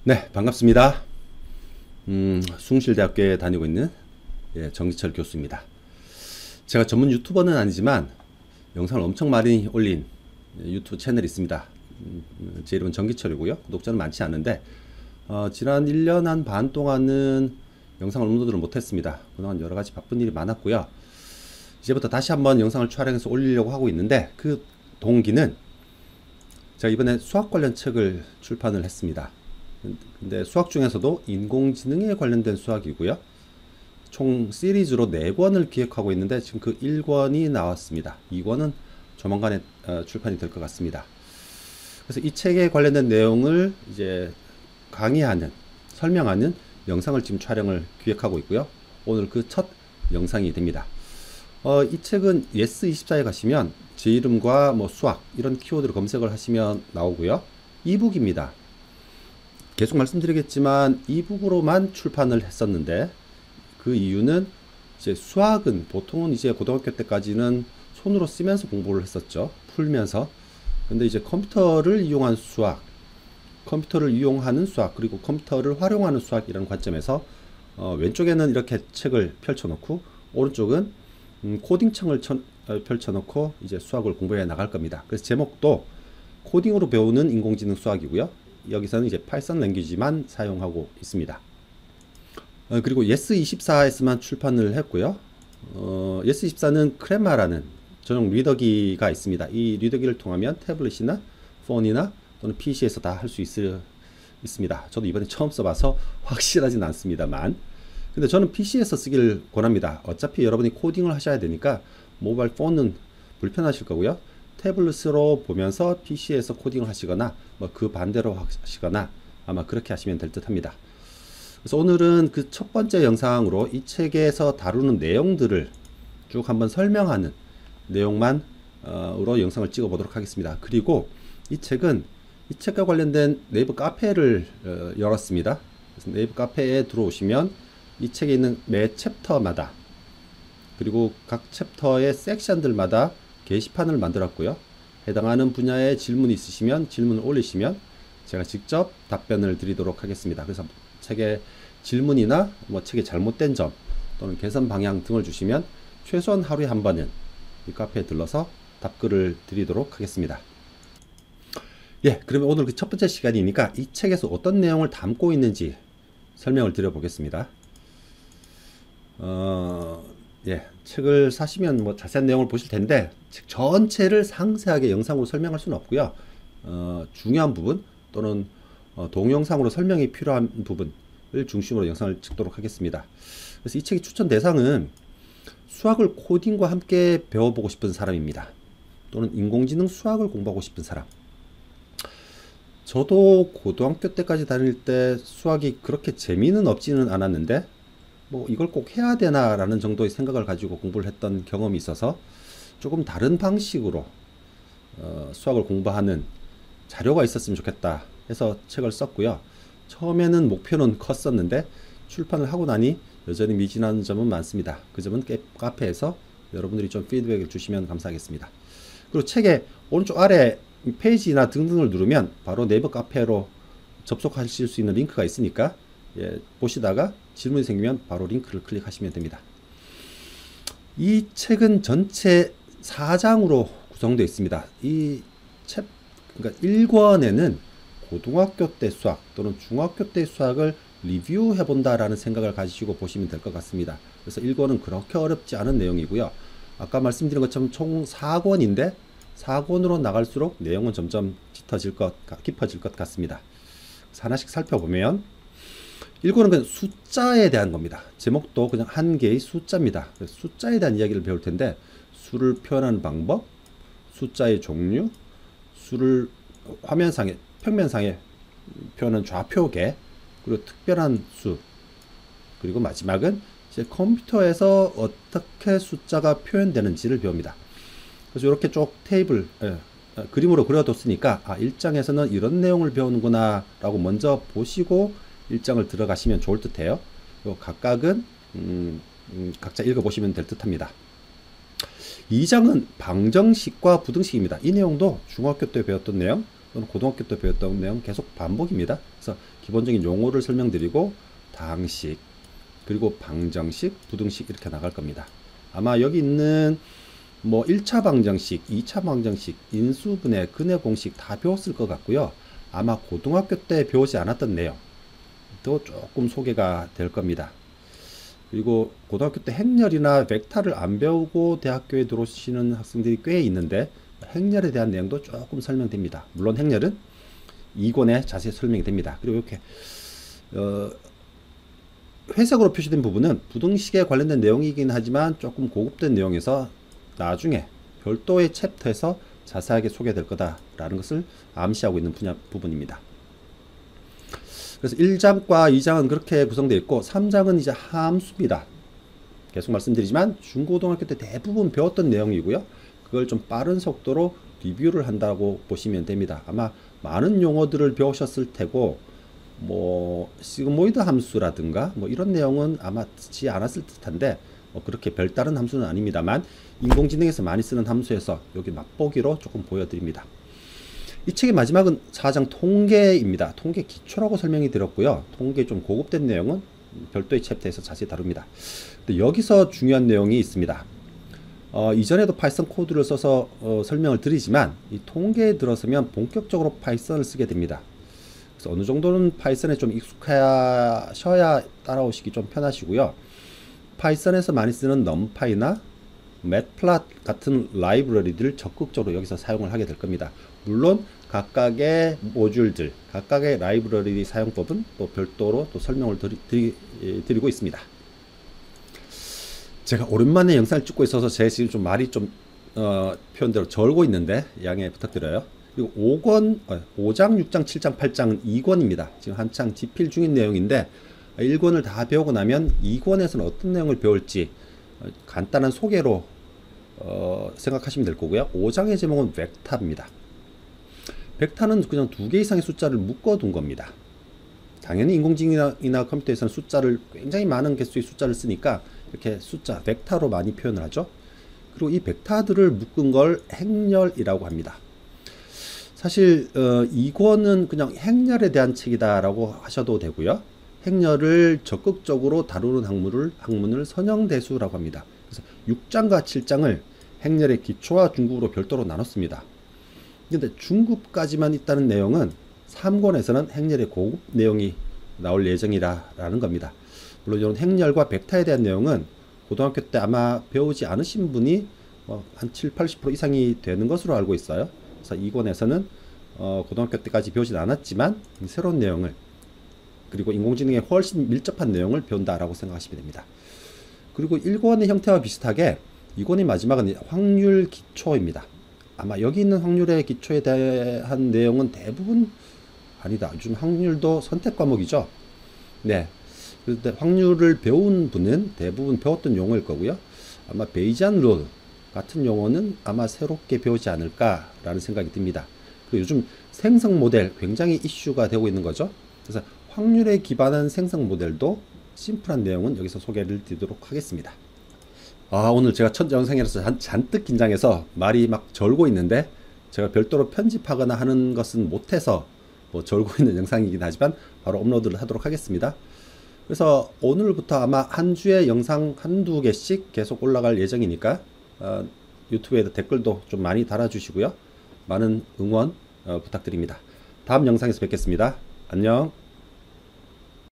네, 반갑습니다. 숭실대학교에 다니고 있는 정기철 교수입니다. 제가 전문 유튜버는 아니지만 영상을 엄청 많이 올린 유튜브 채널이 있습니다. 제 이름은 정기철이고요. 구독자는 많지 않은데 지난 1년 한 반 동안은 영상을 업로드를 못했습니다. 그동안 여러가지 바쁜 일이 많았고요. 이제부터 다시 한번 영상을 촬영해서 올리려고 하고 있는데, 그 동기는 제가 이번에 수학 관련 책을 출판을 했습니다. 근데 수학 중에서도 인공지능에 관련된 수학이고요. 총 시리즈로 4권을 기획하고 있는데 지금 그 1권이 나왔습니다. 2권은 조만간에 출판이 될 것 같습니다. 그래서 이 책에 관련된 내용을 이제 강의하는, 설명하는 영상을 지금 촬영을 기획하고 있고요. 오늘 그 첫 영상이 됩니다. 이 책은 예스24에 가시면 제 이름과 뭐 수학 이런 키워드로 검색을 하시면 나오고요. 이북입니다. 계속 말씀드리겠지만 이북으로만 출판을 했었는데, 그 이유는 이제 수학은 보통은 이제 고등학교 때까지는 손으로 쓰면서 공부를 했었죠. 풀면서. 근데 이제 컴퓨터를 이용한 수학, 컴퓨터를 이용하는 수학, 그리고 컴퓨터를 활용하는 수학이라는 관점에서 왼쪽에는 이렇게 책을 펼쳐놓고 오른쪽은 코딩창을 펼쳐놓고 이제 수학을 공부해 나갈 겁니다. 그래서 제목도 코딩으로 배우는 인공지능 수학이고요. 여기서는 이제 파이썬 랭귀지만 사용하고 있습니다. 그리고 예스24에서만 출판을 했고요. 예스24는 크레마라는 전용 리더기가 있습니다. 이 리더기를 통하면 태블릿이나 폰이나 또는 PC에서 다 할 수 있습니다. 저도 이번에 처음 써봐서 확실하진 않습니다만, 근데 저는 PC에서 쓰기를 권합니다. 어차피 여러분이 코딩을 하셔야 되니까 모바일 폰은 불편하실 거고요. 태블릿으로 보면서 PC에서 코딩을 하시거나 뭐 그 반대로 하시거나 아마 그렇게 하시면 될 듯 합니다. 그래서 오늘은 그 첫 번째 영상으로 이 책에서 다루는 내용들을 쭉 한번 설명하는 내용만 으로 영상을 찍어 보도록 하겠습니다. 그리고 이 책과 관련된 네이버 카페를 열었습니다. 그래서 네이버 카페에 들어오시면 이 책에 있는 매 챕터마다, 그리고 각 챕터의 섹션들마다 게시판을 만들었고요. 해당하는 분야에 질문이 있으시면 질문을 올리시면 제가 직접 답변을 드리도록 하겠습니다. 그래서 책의 질문이나 뭐 책의 잘못된 점 또는 개선 방향 등을 주시면 최소한 하루에 한 번은 이 카페에 들러서 답글을 드리도록 하겠습니다. 그러면 오늘 그 첫 번째 시간이니까 이 책에서 어떤 내용을 담고 있는지 설명을 드려보겠습니다. 책을 사시면 뭐 자세한 내용을 보실 텐데, 책 전체를 상세하게 영상으로 설명할 수는 없고요. 중요한 부분 또는 동영상으로 설명이 필요한 부분을 중심으로 영상을 찍도록 하겠습니다. 그래서 이 책의 추천 대상은 수학을 코딩과 함께 배워보고 싶은 사람입니다. 또는 인공지능 수학을 공부하고 싶은 사람. 저도 고등학교 때까지 다닐 때 수학이 그렇게 재미는 없지는 않았는데 뭐 이걸 꼭 해야 되나 라는 정도의 생각을 가지고 공부를 했던 경험이 있어서 조금 다른 방식으로 수학을 공부하는 자료가 있었으면 좋겠다 해서 책을 썼고요. 처음에는 목표는 컸었는데 출판을 하고 나니 여전히 미진한 점은 많습니다. 그 점은 카페에서 여러분들이 좀 피드백을 주시면 감사하겠습니다. 그리고 책의 오른쪽 아래 페이지나 등등을 누르면 바로 네이버 카페로 접속하실 수 있는 링크가 있으니까 보시다가 질문이 생기면 바로 링크를 클릭하시면 됩니다. 이 책은 전체 4장으로 구성되어 있습니다. 그러니까 1권에는 고등학교 때 수학 또는 중학교 때 수학을 리뷰해 본다라는 생각을 가지시고 보시면 될 것 같습니다. 그래서 1권은 그렇게 어렵지 않은 내용이고요. 아까 말씀드린 것처럼 총 4권인데 4권으로 나갈수록 내용은 점점 깊어질 것 같습니다. 그래서 하나씩 살펴보면 1권은 그냥 숫자에 대한 겁니다. 제목도 그냥 한 개의 숫자입니다. 숫자에 대한 이야기를 배울 텐데, 수를 표현하는 방법, 숫자의 종류, 수를 화면상에, 평면상에 표현하는 좌표계, 그리고 특별한 수, 그리고 마지막은 이제 컴퓨터에서 어떻게 숫자가 표현되는지를 배웁니다. 그래서 이렇게 쭉 테이블, 그림으로 그려뒀으니까 1장에서는 이런 내용을 배우는구나 라고 먼저 보시고 1장을 들어가시면 좋을 듯 해요. 각각은 각자 읽어보시면 될 듯 합니다. 2장은 방정식과 부등식입니다. 이 내용도 중학교 때 배웠던 내용, 또는 고등학교 때 배웠던 내용 계속 반복입니다. 그래서 기본적인 용어를 설명드리고 다항식, 그리고 방정식, 부등식 이렇게 나갈 겁니다. 아마 여기 있는 뭐 1차 방정식, 2차 방정식, 인수분해, 근해 공식 다 배웠을 것 같고요. 아마 고등학교 때 배우지 않았던 내용도 조금 소개가 될 겁니다. 그리고 고등학교 때 행렬이나 벡터를 안 배우고 대학교에 들어오시는 학생들이 꽤 있는데 행렬에 대한 내용도 조금 설명됩니다. 물론 행렬은 2권에 자세히 설명이 됩니다. 그리고 이렇게 회색으로 표시된 부분은 부등식에 관련된 내용이긴 하지만 조금 고급된 내용에서 나중에 별도의 챕터에서 자세하게 소개될 거다라는 것을 암시하고 있는 부분입니다. 그래서 1장과 2장은 그렇게 구성되어 있고 3장은 이제 함수입니다. 계속 말씀드리지만 중고등학교 때 대부분 배웠던 내용이고요. 그걸 좀 빠른 속도로 리뷰를 한다고 보시면 됩니다. 아마 많은 용어들을 배우셨을 테고 뭐 시그모이드 함수라든가 뭐 이런 내용은 아마 듣지 않았을 듯한데 뭐 그렇게 별다른 함수는 아닙니다만 인공지능에서 많이 쓰는 함수에서 여기 맛보기로 조금 보여드립니다. 이 책의 마지막은 4장 통계입니다. 통계 기초라고 설명이 드렸고요. 통계 좀 고급된 내용은 별도의 챕터에서 자세히 다룹니다. 근데 여기서 중요한 내용이 있습니다. 이전에도 파이썬 코드를 써서 설명을 드리지만 이 통계에 들어서면 본격적으로 파이썬을 쓰게 됩니다. 그래서 어느 정도는 파이썬에 좀 익숙하셔야 따라오시기 좀 편하시고요. 파이썬에서 많이 쓰는 넘파이나 매트플롯 같은 라이브러리들을 적극적으로 여기서 사용을 하게 될 겁니다. 물론 각각의 모듈들, 각각의 라이브러리 사용법은 또 별도로 또 설명을 드리고 있습니다. 제가 오랜만에 영상을 찍고 있어서 제 지금 좀 말이 좀 표현대로 절고 있는데 양해 부탁드려요. 그리고 5장, 6장, 7장, 8장은 2권입니다. 지금 한창 집필 중인 내용인데 1권을 다 배우고 나면 2권에서는 어떤 내용을 배울지 간단한 소개로 생각하시면 될 거고요. 5장의 제목은 벡터입니다. 벡터는 그냥 2개 이상의 숫자를 묶어둔 겁니다. 당연히 인공지능이나 컴퓨터에서는 숫자를 굉장히 많은 개수의 숫자를 쓰니까 이렇게 숫자, 벡터로 많이 표현을 하죠. 그리고 이 벡터들을 묶은 걸 행렬이라고 합니다. 사실 2권은 그냥 행렬에 대한 책이다 라고 하셔도 되고요. 행렬을 적극적으로 다루는 학문을 선형대수라고 합니다. 그래서 6장과 7장을 행렬의 기초와 중급으로 별도로 나눴습니다. 근데 중급까지만 있다는 내용은 3권에서는 행렬의 고급 내용이 나올 예정이라는 겁니다. 물론 이런 행렬과 벡터에 대한 내용은 고등학교 때 아마 배우지 않으신 분이 한 70-80% 이상이 되는 것으로 알고 있어요. 그래서 2권에서는 고등학교 때까지 배우진 않았지만 새로운 내용을 그리고 인공지능에 훨씬 밀접한 내용을 배운다라고 생각하시면 됩니다. 그리고 1권의 형태와 비슷하게 2권의 마지막은 확률 기초입니다. 아마 여기 있는 확률의 기초에 대한 내용은 대부분 아니다. 요즘 확률도 선택 과목이죠. 네. 그런데 확률을 배운 분은 대부분 배웠던 용어일 거고요. 아마 베이지안 룰 같은 용어는 아마 새롭게 배우지 않을까라는 생각이 듭니다. 그리고 요즘 생성 모델 굉장히 이슈가 되고 있는 거죠. 그래서 확률에 기반한 생성 모델도 심플한 내용은 여기서 소개를 드리도록 하겠습니다. 오늘 제가 첫 영상이라서 잔뜩 긴장해서 말이 막 절고 있는데 제가 별도로 편집하거나 하는 것은 못해서 뭐 절고 있는 영상이긴 하지만 바로 업로드를 하도록 하겠습니다. 그래서 오늘부터 아마 한 주에 영상 한두 개씩 계속 올라갈 예정이니까 유튜브에 댓글도 좀 많이 달아주시고요. 많은 응원 부탁드립니다. 다음 영상에서 뵙겠습니다. 안녕.